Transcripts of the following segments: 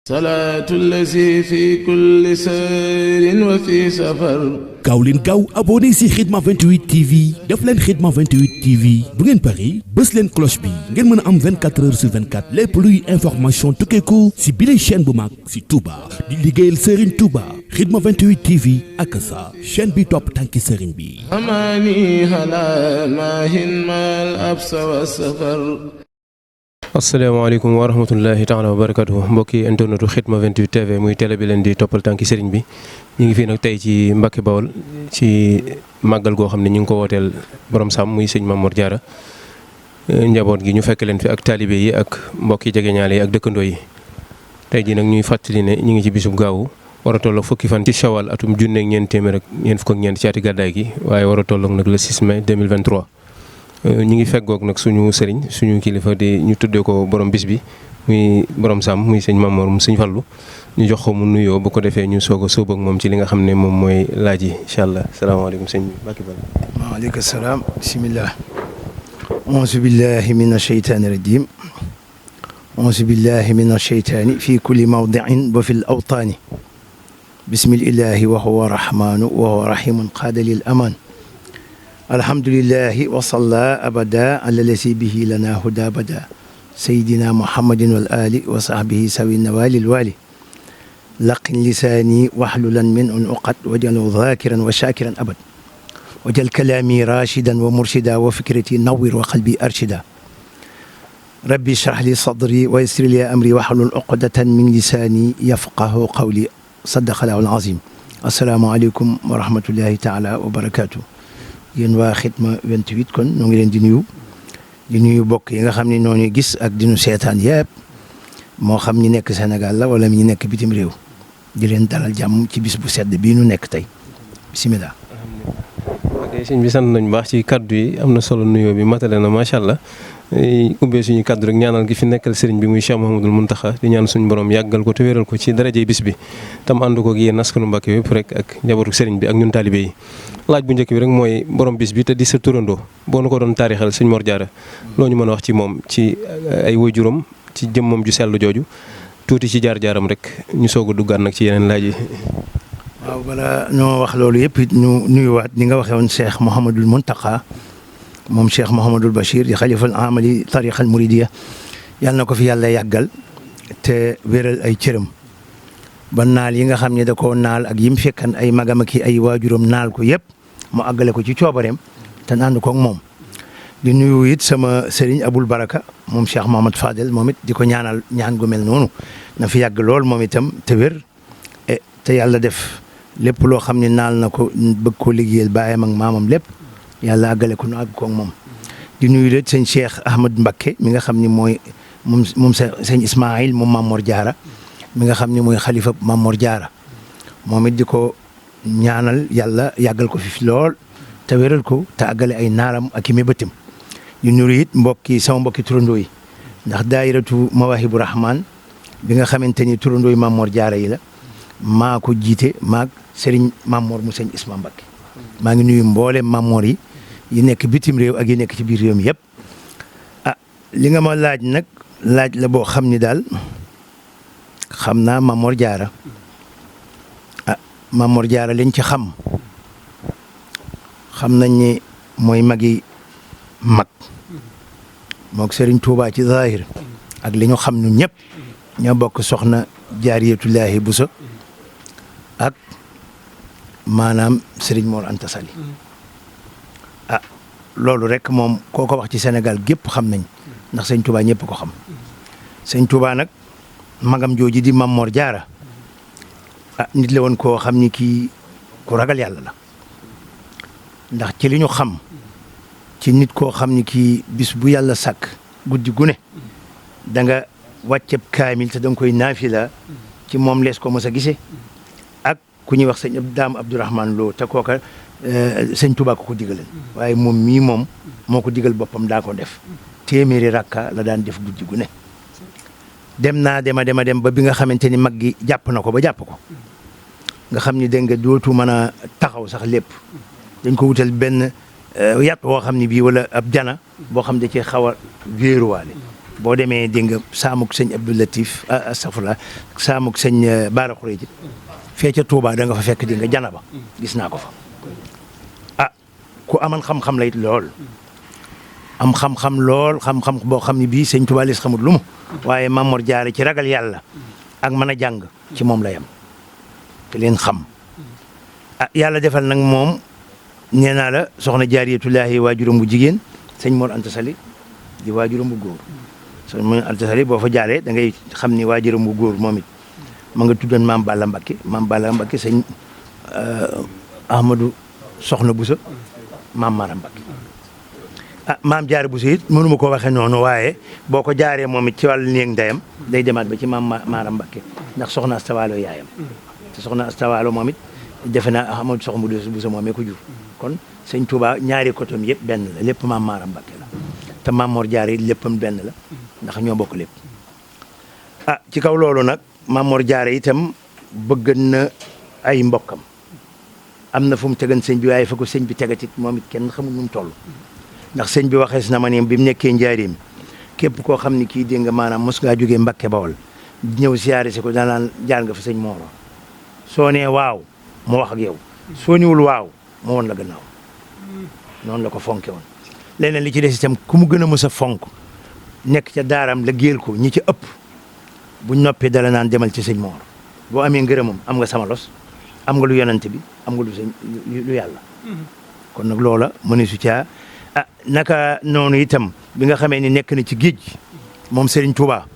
salaatu lazi fi kulli sayrin wa fi safar. gaaw leen gaaw abonné si Khidma 28 TV def leen Khidma 28 TV bu ngeen pari bës leen cloche bi ngeen mën a am 24 heures sur 24 lépp luy information tukkeeku si bile chaîne bu mag si Touba di liggéeyal Serigne Touba Khidma 28 TV ak sa chaîne bi topp tànki Serigne bi. amaani ala maahin maal absa wa safar. asalaamaaleykum wa rahmatullahi taala wa barakatuhu mbokki internetu Khidma 28 TV muy télé bi leen di toppal tànki sëriñ bi ñu ngi fii nag tey ci Mbacke Bawol ci màggal goo xam ne ñu ngi ko wooteel borom sàmm muy sëñ Mame Mor Diarra njaboot gi ñu fekk leen fi ak taalibe yi ak mbokki jegeñaale yi ak dëkkandoo yi tey ji nag ñuy fàttali ne ñu ngi ci bisub gaawu war a tolloog fukki fan ci Shawal atum junneeg ñeent téeméer ak ñeent fukk ak ñeent ci ati gàddaay gi waaye war a tolloog nag le 6 mai 2023 ñu ngi feggoog nag suñu sëriñ suñu kilifa di ñu tuddee ko borom bis bi muy borom sàmm muy sëñ Mame Mor mu sëñ Fallu ñu jox ko mu nuyoo bu ko defee ñu soog a sóob ak moom ci li nga xam ne moom mooy laaj yi incha allah salaamaaleykum sëñ Mbacke Bal. waaleykum salaam bisimilah. auzu billahi min asheytaani rajim. auzu billahi min asheytaani fi kulli mawdiin wa fi l awtaani. bismillahi wa huwa rahmaanu wa huwa rahimun qaada lil amaan. alhamdulillahi wa salla abada ala lasi bihi lana huda bada sayidina muhammadin wal ali wa sahbihi sawi nawalil wali laqin lisaani waxlulan min un uqat wajalu dhakiran wa shakiran abad wajal kalaami rashidan wa murshida wa fikrati nawwir wa qalbi arshida rabbi shrah li sadri wa yassir li amri wahlul uqdatan min lisaani yafqahu qawli sadaqallahu al-azim. assalaamu aleykum wa rahmatullahi taala wa barakatuh. yéen waa Khidma 28 kon ñoo ngi leen di nuyu bokk yi nga xam ne noonu gis ak di nu seetaan yëpp moo xam ñi nekk Sénégal la wala ñi nekk bitim réew di leen dalal jàmm ci bis bu sedd bii nu nekk tey bisimilah. ok sëñ bi sant nañu baax ci kaddu yi am na solo nuyoo bi matale na macha allah ubbee suñu kaddu rek ñaanal gi fi nekkal sëriñ bi muy Cheikh Mouhamadoul Mountakha di ñaan suñu borom yàggal ko te wéral ko ci darajey bis bi tam ànd ko ak yéen askanu Mbàkke yëpp rek ak njabootu sëriñ bi ak ñun taalibe yi. laaj bu njëkk bi rek mooy borom bis bi te di sa turandoo boo nu ko doon taarixal sëñ Mor Diarra loo ñu mën a wax ci moom ci ay waajuram ci jëmmam ju sell jooju tuuti ci jaar-jaaram rek ñu soog a duggaat nag ci yeneen laaj yi. waaw bala ñoo wax loolu yëpp it ñu nuyuwaat ni nga waxee woon Cheikh Mouhamadoul Mountakha moom Cheikh Mouhamadoul Bachir di xalifal amali tariqa al muridiya yàlla na ko fi yàlla yàggal te wéral ay cëram ba naal yi nga xam ne da koo naal ak yim fekkan ay magam ak ay waajuram naal ko yëpp mu àggale ko ci coobareem te naan ko ak moom. di nuyu it sama sëriñ Aboul Baraka moom Cheikh Mohamad Fadel moom it di ko ñaanal ñaan gu mel noonu na fi yàgg lool moom itam te wér te yàlla def lépp loo xam ne naal na ko bëgg koo liggéeyal baayam ak maamam lépp yàlla àggale ko nu àgg ko ak moom. di nuyu it sëñ Cheikh Ahmad Mbacké mi nga xam ni mooy moom sëñ Ismaïl moom Mame Mor Diarra mi nga xam ne mooy xalifa Mame Mor Diarra moom it di ko ñaanal yàlla yàggal ko fi lool te wéral ko te àggale ay naaram ak i mébétam. ñu nuyu it sama mbokki turandoo yi ndax daayiratu Mawaahibu Rahman bi nga xamante ni turandoo yi Mame Mor Diarra yi la maa ko jiite maag Serigne Mame Mor mu sëñ Isma Mbacké maa ngi nuyu mboolem Mame Mor yi nekk bitim réew ak yi nekk ci biir réew mi yëpp. li nga ma laaj nag laaj la boo xam ni daal xam naa Mame Mor Diarra Mame Mor Diarra liñ ci xam nañ ni mooy magi mag mook Serigne Touba ci zahir ak li ñu xam ñun ñëpp ñoo bokk soxna Jaariyatullaahi Buso ak maanaam Serigne Mor Anta Sali loolu rek moom koo ko wax ci Sénégal gépp xam nañ ndax sëñ Touba ñëpp ko xam sëñ Touba nag magam jooji di Mame Mor Diarra nit la woon koo xam ni kii ku ragal yàlla la ndax ci li ñu xam ci nit koo xam ni kii bis bu yàlla sàkk guddi gu ne da nga wàcceb kaamil te da nga koy naafila ci moom lees ko mos a gisee ak ku ñuy wax sëñ Daam Abdourahmane Lo te kooka sëñ Touba ko digaleen waaye moom mii moom moo ko digal boppam daa ko def téeméeri rakka la daan def guddi gu ne dem ba bi nga xamante ni mag gi jàpp na ko ba jàpp ko nga xam ni dégg nga dootu mën a taxaw sax lépp dañ ko wutal benn yat woo xam ne bii wala ab jana boo xam da cee xaw a wéeruwaale boo demee dégg nga saamuk sëñ Abdou Latif astafurlah saamuk sëñ Baara Xureji fee ca Touba da nga fa fekk di nga Janaba gis naa ko fa ah ku aman xam-xam la it lool am xam-xam lool xam-xam boo xam ne bii sëñ Touba lis xamut lu mu waaye Mame Mor Diarra ci ragal yàlla ak mën a jàng ci moom la yem te leen xam ah yàlla defal nag moom nee naa la soxna Jaariyatullaahi waajuram bu jigéen sëñ Mor Anta Sali di waajuram bu góor sëñ Mor Anta Sali boo fa jaaree da ngay xam ni waajuram bu góor moom it ma nga tuddoon maam Balla Mbakke sëñ Ahmadou Soxna Boussa maam Mara Mbakke ah maam Jaara Boussa it mënuma ko waxee noonu waaye boo ko jaaree moom it ci wàllu néeg ndeyam day demaat ba ci maam Mara Mbakke ndax soxna Astawaalo yaayam te soxna Astawaalo moom it defe naa Ahmadou Soxna Boussa moomee ko jur kon sëñ Touba ñaari kotom yëpp benn la lépp maam Mara Mbakke la te Mame Mor Diarra it léppam benn la ndax ñoo bokk lépp ah ci kaw loolu nag Mame Mor Diarra itam bëgg na ay mbokkam am na fu mu tegan sëñ bi waaye fa ko sëñ bi tegatit moom it kenn xamul nu mu toll ndax sëñ bi waxees na ma ne bi mu nekkee njaareem képp koo xam ni kii dégg nga maanaam mos ngaa jógee Mbakke Bawol ñëw siyaare si ko danaan jaar nga fa sëñ Mor soo nee waaw mu wax ak yow soo niwul waaw mu woon la gannaaw noonu la ko fonke woon leneen li ci des itam ku mu gën a mës a fonk nekk ca daaram la géel ko ñi ci ëpp buñ noppee dala naan demal ci sëñ Mor boo amee ngërëmam am nga sama los am nga lu yonent bi am nga lu sëñ lu yàlla kon nag loola mëne su caa ah naka noonu itam bi nga xamee ni nekk na ci géej gi moom Serigne Touba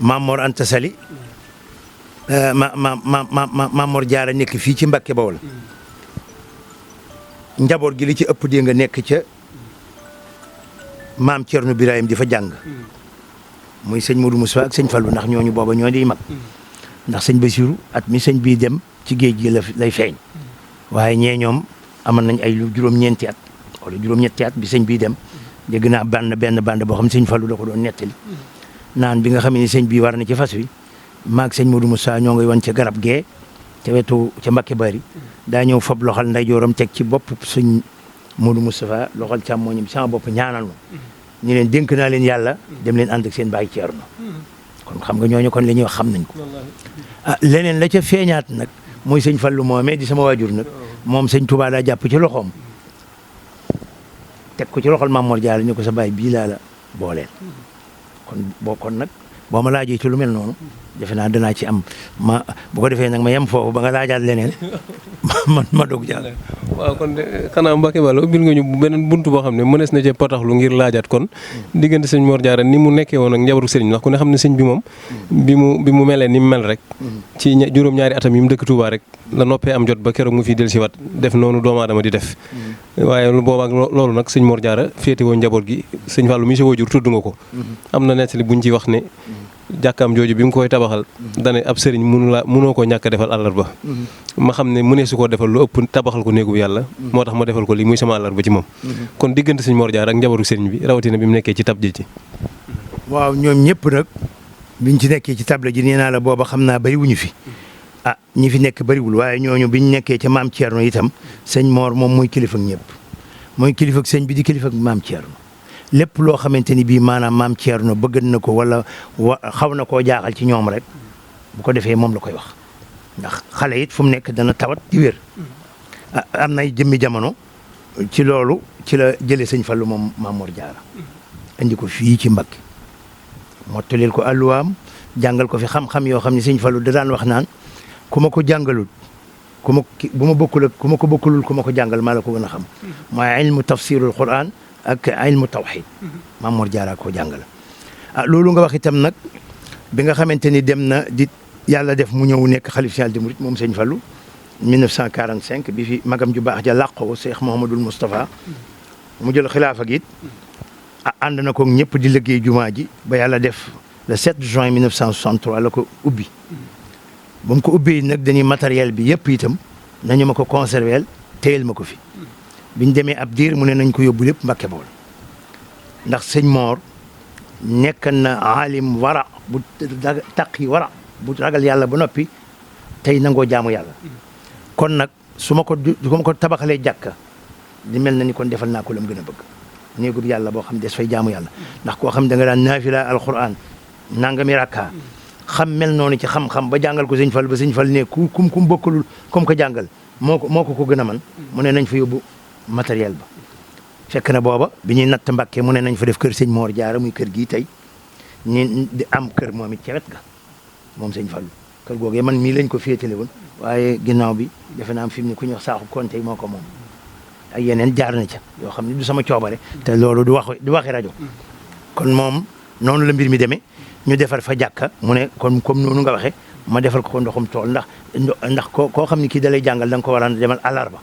Mame Mor Anta Sali Mame Mor Diarra nekk fii ci Mbakke Bawol njaboot gi li ci ëpp dee nga nekk ca maam Thierno Birahim di fa jàng muy sëñ Modou Moussa ak sëñ Fallou ndax ñooñu booba ñoo di mag ndax sëñ Bassirou at mi sëñ bii dem ci géej gi lay feeñ waaye ñee ñoom amoon nañ ay lu juróom-ñeenti at wala juróom-ñetti at bi sëñ bii dem dégg naa benn bande boo xam sëñ Fallou da ko doon nettali naan bi nga xam ne sëñ bii war na ci fas wi maag sëñ Modou Moussa ñoo ngi woon ca garab gee ca wetu ca Mbakke Bari daa ñëw fab loxal ndeyjooram teg ci bopp sëñ Modou Moustapha loxal càmmooñam sama bopp ñaanal ma ñu leen dénk naa leen yàlla dem leen ànd ak seen baay Ceerno kon xam nga ñooñu kon li ñuy wax xam nañ ko ah leneen la ca feeñaat nag mooy sëñ Fallu moomee di sama waajur nag moom sëñ Touba daa jàpp ci loxoom teg ko ci loxol Mame Mor Diarra ñu ko sa baay bii laa la booleel kon nag boo ma laajee ci lu mel noonu defe naa danaa ci am ma bu ko defee nag ma yem foofu ba nga laajaat leneen ma dog jàll. waaw kon de xanaa Mbacké Balla ubbil nga ñu beneen buntu boo xam ne mënees na cee potaxlu ngir laajaat kon diggante sëñ Mor Diarra ni mu nekkee woon ak njabootu sëriñ ndax ku ne xam ne sëñ bi moom bi mu melee ni mu mel rek ci juróom-ñaari atam yi mu dëkk Touba rek la noppee am jot ba keroog mu fi dellusiwaat def noonu doomu aadama di def waaye boobaak loolu nag sëñ Mor Diarra féete woon njaboot gi sëñ Fallou mi sa waajur tudd nga ko am na nettali buñ ci wax ne jàkkaam jooju bi mu koy tabaxal dane ab sëriñ mënoo koo ñàkk a defal àllarba ma xam ne mënee su koo defal lu ëpp tabaxal ko néegu yàlla moo tax ma defal ko lii muy sama àllarba ci moom kon diggante sëñ Mor Diarra ak njabootu sëriñ bi rawatina bi mu nekkee ci tab ji ci waaw ñoom ñëpp nag biñ ci nekkee ci table ji nee naa la booba xam naa bariwuñu fi ah ñi fi nekk bariwul waaye ñooñu biñ nekkee ca maam Thierno itam sëñ Mor moom mooy kilifa ak ñëpp mooy kilifa ak sëñ bi di kilifa ak maam Thierno lépp loo xamante ni bii maanaam maam Thierno bëgg na ko wala xaw na koo jaaxal ci ñoom rek bu ko defee moom la koy wax ndax xale it fu mu nekk dana tawat di wér am nay jëmmi jamono ci loolu ci la jëlee sëñ Fallu moom Mame Mor Diarra indi ko fii ci Mbakke mottalil ko alluwaam jàngal ko fi xam-xam yoo xam ne sëñ Fallu da daan wax naan ku ma ko jàngalul bu ma bokkul ak ku ma ko bokkulul ku ma ko jàngal maa la ko gën a xam mooy ilmu tafsirul Quran ak ilmu tawhid Mame Mor Diarra koo jàngale loolu nga wax itam nag bi nga xamante ni dem na di yàlla def mu ñëw nekk xalif général des mourides moom sëñ Fallou 1945 bi fi magam ju baax ja làqoo Cheikh Mouhamadoul Moustapha mu jël xilaafa gi it ànd na ko ñëpp di liggéey jumaa ji ba yàlla def le 7 juin 1963 la ko ubbi ba mu ko ubbee nag dañuy matériel bi yëpp itam nañu ma ko conserver téyel ma ko fi biñ demee ab diir mu ne nañ ko yóbbu lépp Mbakke Bawol ndax sëñ Mor nekk na aalim wara bu taqi wara bu ragal yàlla ba noppi tey nangoo jaamu yàlla kon nag su ma ko tabaxalee jàkka di mel na ni kon defal naa ko lam gën a bëgg néegub yàlla boo xam ne des fay jaamu yàlla ndax koo xam da nga daan naafila alquran nangami rakka xam mel noonu ci xam-xam ba jàngal ko sëñ Fall ba sëñ Fall ne kum bokkalul comme ko jàngal moo ko gën a man mu ne nañ fa yóbbu matériel ba fekk na booba bi ñuy natt Mbàkke mu ne nañ fa def kër sëñ Mor Jaara muy kër gii tey ñi di am kër moom it ca wet ga moom sëñ Fallu kër googee man mii lañ ko féetale woon waaye ginnaaw bi defe naa am fi mu ne ku ñuy wax saaxu konte moo ko moom ak yeneen jaar na ca yoo xam ne du sama coobare te loolu du waxi rajo kon moom noonu la mbir mi demee ñu defar fa jàkka mu ne kon comme noonu nga waxee ma defal ko ndoxum tool ndax koo xam ne kii da lay jàngal da nga ko war a demal àllarba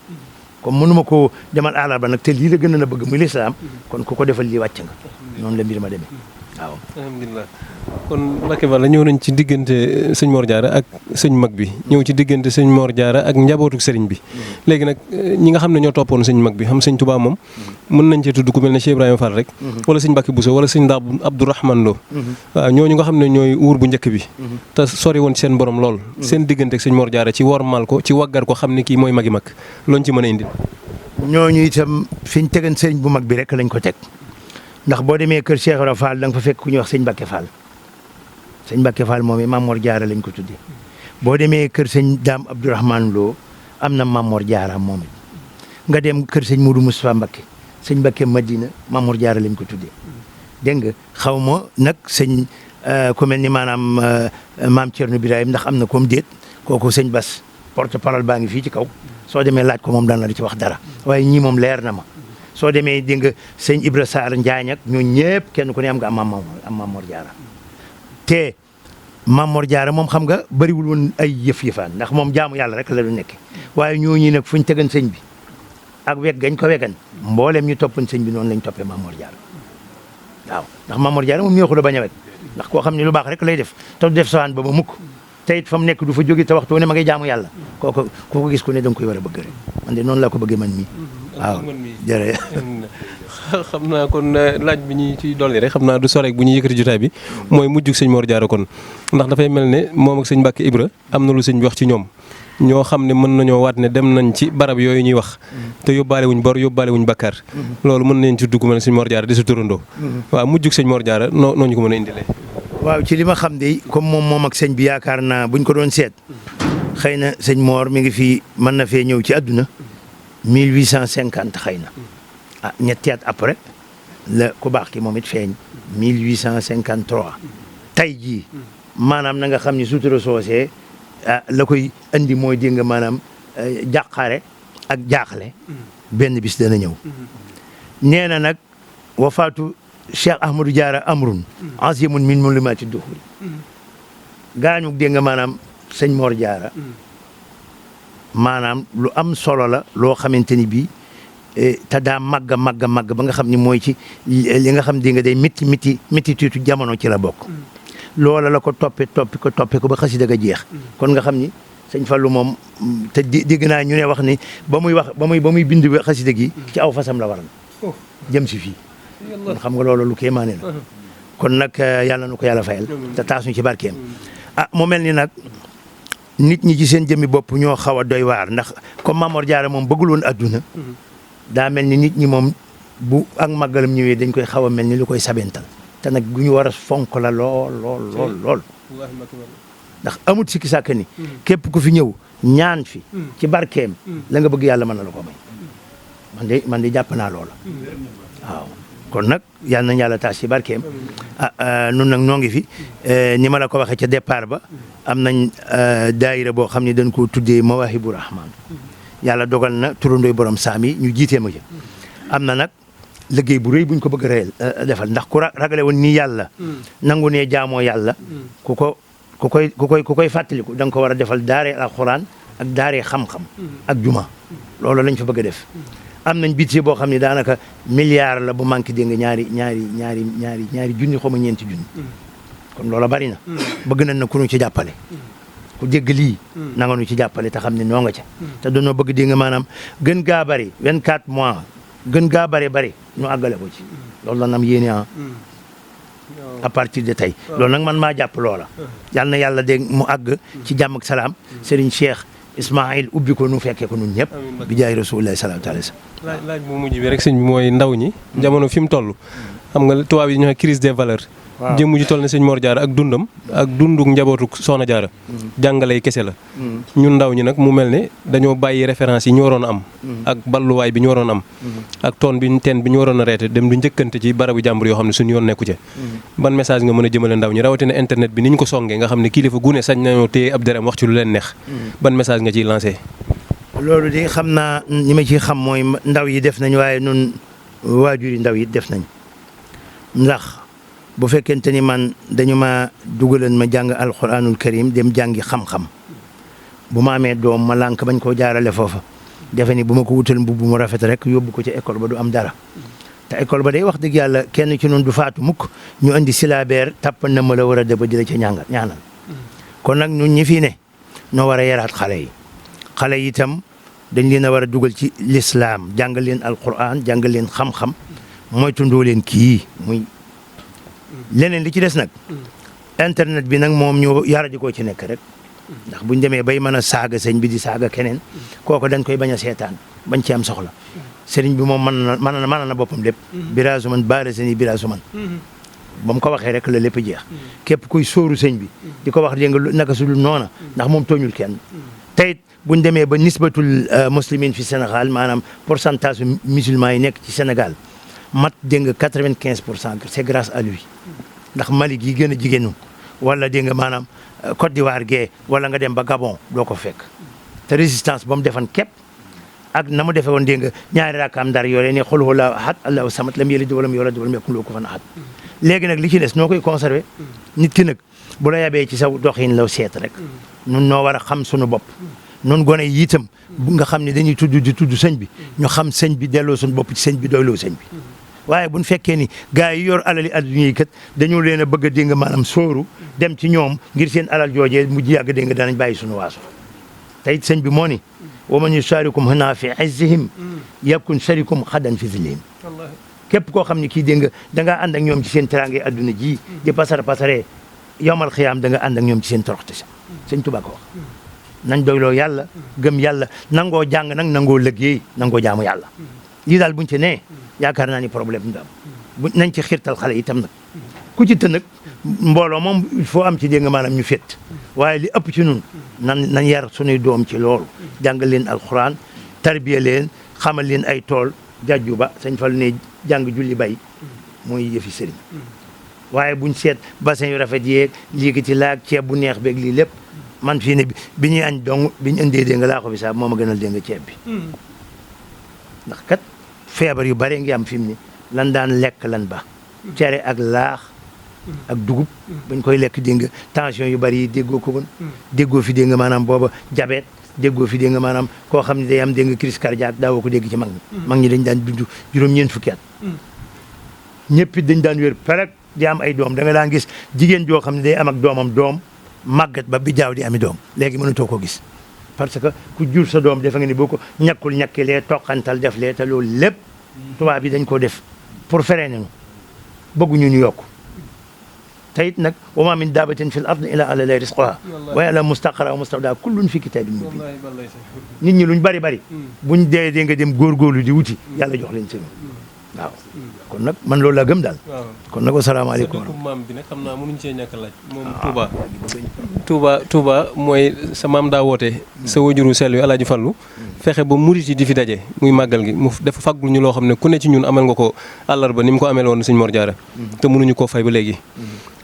comme mënuma koo demal àllarba nag te lii la gën a bëgg muy lislaam kon ku ko defal lii wàcc nga noonu la mbir ma demee waaw. alhamdulilah kon Mbacke Balla ñëw nañ ci diggante sëñ Mor Diarra ak sëñ mag bi ñëw ci diggante sëñ Mor Diarra ak njabootu sëriñ bi léegi nag ñi nga xam ne ñoo toppoon sëñ mag bi xam sëñ Touba moom mën nañ cee tudd ku mel ne Cheikh Ibrahima Fall rek wala sëñ Mbacke Bousso wala sëñ Abdourahmane Lo waaw ñooñu nga xam ne ñooy uur bu njëkk bi te sori woon seen borom lool seen diggante ak sëñ Mor Diarra ci wormal ko ci waggar ko xam ne kii mooy magi mag looñ ci mën a indi. ñooñu itam fi ñu tegan sëriñ bu mag bi rek lañ ko teg ndax boo demee kër Cheikh Ibrahima Fall da nga fa fekk ku ñuy wax sëñ Mbacke Fall sëñ Mbacke Fall moom i Maam Mor Diarra lañ ko tuddee boo demee kër sëñ Dame Abdourahmane Lo am na Maam Mor Diarra moom it nga dem kër sëñ Modou Moustapha Mbacke sëñ Mbacke Madina Maam Mor Diarra lañ ko tuddee dégg nga xaw ma nag sëñ ku mel ni maanaam maam Thierno Birahim ndax am na comme déet kooku sëñ Bass porte parole baa ngi fii ci kaw soo demee laaj ko moom daan na di ci wax dara waaye ñii moom leer na ma soo demee dégg nga sëñ Ibra Sarr Njaañ ak ñooñu ñëpp kenn ku ne am nga am Maam Mor Diarra te Maam Mor Diarra moom xam nga bëriwul woon ay yëf-yëfaan ndax moom jaamu yàlla rek la lu nekk waaye ñooñu nag fuñ tegan sëñ bi ak weg gañ ko wegan mboolem ñu toppan sëñ bi noonu lañ toppee Maam Mor Diarra waaw ndax Maam Mor Diarra moom ñoo ko da bañ a weg ndax koo xam ne lu baax rek lay def te du def sawaan ba mukk te it fa mu nekk du fa jóge te waxtu ne ma ngay jaamu yàlla kooku gis ku ne da nga koy war a bëgg rek man de noonu laa ko bëggee man mii waaw jërëjëf xam naa kon laaj bi ñu ci dolli rek xam naa du sore bu ñuy yëkkati jotaay bi mooy mujjug sëñ Mor Diarra kon ndax dafay mel ne moom ak sëñ Mbacke Ibra am na lu sëñ bi wax ci ñoom ñoo xam ne mën nañoo waat ne dem nañ ci barab yooyu ñuy wax te yóbbaale wuñ bor yóbbaale wuñ bakkaar loolu mën nañ ci dugg mel ne sëñ Mor Diarra di sa turandoo waaw mujjug sëñ Mor Diarra noo ñu ko mën a indilee. waaw ci li ma xam de comme moom ak sëñ bi yaakaar naa buñ ko doon seet xëy na sëñ Mor mi ngi fii mën na fee ñëw ci àdduna 1850 xëy na ah ñetti at après la ku baax ki moom it feeñ 1853 tey jii maanaam na nga xam ni sutura soosee la koy andi mooy dégg nga maanaam jàqare ak jaaxle benn bis dana ñëw nee na nag wafaatu Cheikh Ahmadou Diarra amrun azimun min mulimaati duxuri gaañu dégg nga maanaam sëñ Mor Diarra maanaam lu am solo la loo xamante ni bii te daa màgg ba nga xam ni mooy ci li nga xam di nga day métti tuuti jamono ci la bokk loola la ko toppe ko ba xasida ga jeex kon nga xam ni sëñ Fallou moom te dégg naa ñu ne wax ni ba muy bind xasida gi ci aw fasam la waral jëm si fii kon xam nga loolu lu kéemaane la kon nag yàlla na ko yàlla fayal te taas ñu ci barkeem mu mel ni nag nit ñi ci seen jëmmi bopp ñoo xaw a doy waar ndax comme Maam Mor Diarra moom bëggul woon adduna daa mel ni nit ñi moom bu ak màggalam ñëwee dañ koy xaw a mel ni lu koy sabental te nag gu ñu war a fonk la lool ndax amut sikki sàkk ni képp ku fi ñëw ñaan fi ci barkeem la nga bëgg yàlla mën na la ko may man de jàpp naa loola waaw kon nag yal nañ yàlla taas ci barkeem nun nag noo ngi fi ni ma la ko waxee ca départ ba am nañ daayira boo xam ne dañ koo tuddee Mawaahibu Rahmaan yàlla dogal na turandooy borom saam yi ñu jiitee ma ci am na nag liggéey bu rëy buñ ko bëgg a reyal defal ndax ku ragale woon nii yàlla nangu ne jaamoo yàlla ku koy fàttaliku da nga ko war a defal daaree alxuraan ak daaree xam-xam ak juma loolu lañ fa bëgg a def am nañ budget boo xam ne daanaka milliard la bu manqué dégg nga ñaari junni xaw ma ñeenti junni kon loola bari na bëgg nañ na ku ñu ci jàppale ku dégg lii na nga nu ci jàppale te xam ne noo nga ca te dañoo bëgg dégg nga maanaam gën gaa bari 24 mois gën gaa bari ñu àggale ko ci loolu la nam yéene à partir de tey loolu nag man maa jàpp loola yal na yàlla dégg mu àgg ci jàmm ak salaam Serigne Cheikh Ismaïl ubbi ko nu fekkee ko nun ñëpp bi jaay Rasulullah sallallahu alayhi wa sallam. laaj bu mujj bi rek sëñ bi mooy ndaw ñi jamono fi mu toll xam nga tubaab yi ñu wax crise des valeurs. waaw jëmm ji toll na sëñ Mor Diarra ak dundam ak dunduk njabootu Soxna Diarra jàngale kese la ñun ndaw ñi nag mu mel ne dañoo bàyyi référence yi ñu waroon a am ak balluwaay bi ñu waroon a am ak teen bi ñu waroon a reete dem du njëkkante ci barabu jàmbur yoo xam ne suñu yoon nekku ci ban message nga mën a jëmale ndaw ñi rawatina internet bi ni ñu ko songee nga xam ne kilifa gune sañ nañoo téye ab dërëm wax ci lu leen neex ban message nga ciy lancé. loolu de xam naa ñi ma ciy xam mooy ndaw yi def nañ waaye nun waajur yi ndaw yi def nañ ndax bu fekkente ni man dañu ma dugalan ma jàng alquranul karim dem jàngi xam-xam bu ma amee doom ma lànk bañ koo jaarale foofa defe ni bu ma ko wutal mbubb mu rafet rek yóbbu ko ci école ba du am dara te école ba day wax dëgg yàlla kenn ci noonu du faatu mukk ñu andi silabeer tàppan na ma la war a dëba di la ca ñaanal kon nag ñun ñi fii ne noo war a yaraat xale yi itam dañ leen a war a dugal ci lislaam jàngal leen alquran jàngal leen xam-xam mooy tundoo leen kii muy leneen li ci des nag internet bi nag moom ñu yara di koo ci nekk rek ndax buñ demee bay mën a saaga sëñ bi di saaga keneen kooku dañ koy bañ a seetaan bañ ci am soxla sëriñ bi moom mën na boppam lépp biraasu man baara sëñ biraasu man ba mu ko waxee rek la lépp jeex képp kuy sóoru sëñ bi di ko wax dégg nga naka su dul noona ndax moom tooñul kenn teyit buñ demee ba nisbatul muslimin fi Sénégal maanaam pourcentage musulman yi nekk ci Sénégal mat dégg nga 95% c'est grâce à lui ndax Mali gi gën a jigéenu wala dégg nga maanaam Côte d'Ivoire gee wala nga dem ba Gabon doo ko fekk te résistance ba mu defan képp ak na mu defee woon dégg nga ñaari raakaam ndar yoo ne xul huwallaahu ahad allahu samad lam yalid walam yulad walam yakun lahu kufuwan ahad léegi nag li ci des noo koy conserver nit ki nag bu la yabee ci saw doxin la seet rek nun noo war a xam suñu bopp nun gone yi itam nga xam ne dañuy tudd sëñ bi ñu xam sëñ bi delloo suñu bopp ci sëñ bi doyloo sëñ bi waaye buñ fekkee ni gars yi yor alali adduna yi kat dañoo leen a bëgg a dégg nga maanaam sóoru dem ci ñoom ngir seen alal joojee mujj yàgg dégg nga danañ bàyyi suñu waaso te it sëñ bi moo ni wa man yusaarikum huna fi izzihim yakun sharikum xadan fi zillihim képp koo xam ne kii dégg nga da ngaa ànd ak ñoom ci seen teraange adduna ji di pasaree yowmal xiyaam da nga ànd ak ñoom ci seen toroxte sa sëñ Tuubaa ko wax nañ doyloo yàlla gëm yàlla nangoo jàng nag nangoo liggéey nangoo jaamu yàlla lii daal buñ ci nee yaakaar naa ni problème du am bu nañ ci xiirtal xale itam nag ku ci të nag mbooloo moom il faut am ci dégg nga maanaam ñu féet waaye li ëpp ci nun nañ yar suñuy doom ci loolu jàngal leen alxuraan tarbiya leen xamal leen ay tool jàjju ba sañ fal ne jàng julli bay mooy yëfi sëriñ waaye buñ seet bassin yu rafet yeeg léegi ci laag ceeb bu neex beeg lii lépp man fii ne bi ñuy añ dong bi ñu indee dégg nga laa ko bi saab moo ma gënal dégg nga ceeb bi ndax kat feebar yu bare ngi am fi mu ni lan daan lekk lan ba cere ak laax ak dugub bañ koy lekk dégg nga tension yu bari yi déggoo ko woon déggoo fi dégg nga maanaam booba diabète déggoo fi dégg nga maanaam koo xam ne day am dégg nga crise cardiaque daawoo ko dégg ci mag ñi dañ daan dund juróom-ñeent fukki at ñëpp dañ daan wér perek di am ay doom da nga daan gis jigéen joo xam ne day am ak doomam doom màggat ba bi jaaw di ami doom léegi mënutoo ko gis parce que ku jur sa doom defe nga ni boo ko ñakkilee toqantal def lee te loolu lépp tubaab bi dañ ko def pour feree nañu bëgguñu ñu yokk te it nag wa ma min daabatin fi l ard illa ala llahi rizquha wa ya'lamu mustaqarraha wa mustawdaaha kullun fi kitaabin mubiin nit ñi luñ bari bari buñ dee nga dem góorgóorlu di wuti yàlla jox leen seen waaw kon nag man loolu laa gëm daal kon nag asalaamaaleykum maam bi nag xam naa mënuñ cee ñàkk laaj moom Touba mooy sa maam daa woote sa wajuru sell yu Alaaji Fallu fexe ba murit yi di fi daje muy màggal gi mu dafa faggul ñu loo xam ne ku ne ci ñun amal nga ko àllarba ni mu ko amel woon sëñ Mor Diarra te mënuñu koo fay ba léegi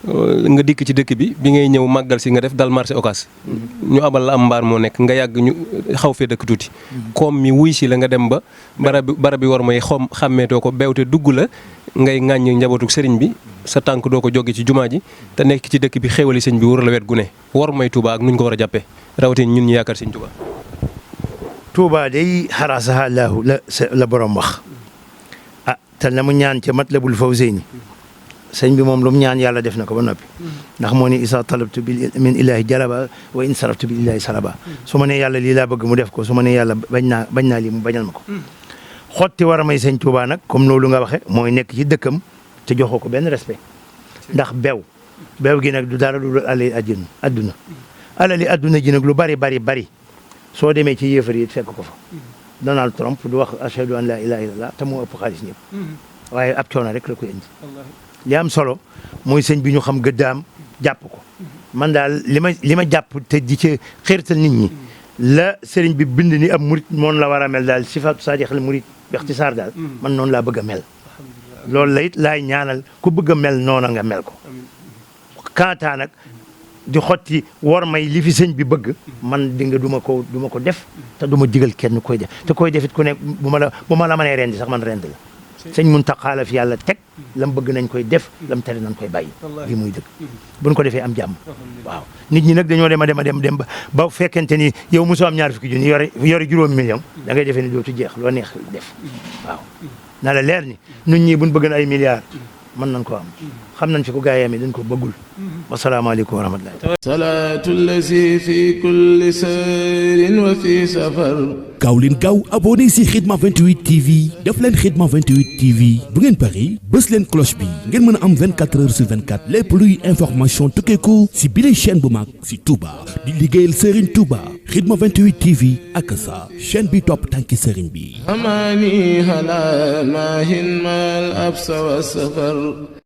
nga dikk ci dëkk bi ngay ñëw màggal si nga def dal marché Ocass ñu abal la am mbaar moo nekk nga yàgg ñu xaw fee dëkk tuuti koom mi wuy si la nga dem ba barab bi war may xàmmeetoo ko beewte dugg la ngay ŋàññ njabootu sëriñ bi sa tànk doo ko jóge ci jumaa ji te nekk ci dëkk bi xéewali sëñ bi wër la wet gu ne war may Touba ak nuñ ko war a jàppee rawatina ñun ñu yaakaar sëñ Touba. Touba day xaraasaha laahu la borom wax te na mu ñaan ca Matlabul Fawzayni sëñ bi moom lu mu ñaan yàlla def na ko ba noppi ndax moo ni isa talabtu min ilahi jalaba wa in saraftu bi ilahi salaba su ma nee yàlla lii laa bëgg mu def ko su ma nee yàlla bañ naa lii mu bañal ma ko xotti war a may sëñ Touba nag comme loolu nga waxe mooy nekk ci dëkkam te joxoo ko benn respect ndax bew gi nag du dara lu alali adduna alali adduna ji nag lu bari soo demee ci yéefar yi fekk ko fa Donald Trump du wax ashhadu an la ilaha illallah te moo ëpp xaalis ñëpp waaye ab coono rek la koy indi li am solo mooy sëñ bi ñu xam gëddaam jàpp ko man daal li ma jàpp te di ci xeertal nit ñi la sëriñ bi bind ni ab murit moom la war a mel daal sifaatu saadixal murit bixtisaar daal man noonu laa bëgg a mel loolu la it laay ñaanal ku bëgg a mel noona nga mel ko kantaa nag di xotti war may li fi sëñ bi bëgg man di nga du ma ko def te du ma digal kenn koy def te koy defit ku ne bu ma la mënee rendi sax man rend la sëñ Muntaxa la fi yàlla teg lam bëgg nañ koy def lam tere nañ koy bàyyi lii muy dëgg buñ ko defee am jàmm waaw nit ñi nag dañoo dem ba fekkente ni yow mosoo am 20 junni yore juróomi million da ngay defee ni dootu jeex loo neex def waaw na la leer ni ñun ñii buñ bëgg na ay milliards mën nañ ko am xam nañ fi ko gaayam yi dañ ko bëggul wasalaamaaleykum wa rahmatullahi salaatu lazi fi kulli sayrin wa fi safar gaaw leen gaaw abonné si Khidma 28 TV def leen Khidma 28 TV bu ngeen pari bës leen cloche bi ngeen mën a am 24 heures sur 24 lépp luy information tukkeeku si bile chaîne bu mag si Touba di liggéeyal Serigne Touba Khidma 28 TV ak sa chaîne bi topp tànki Serigne bi amaani hala maahin mal absa wa safar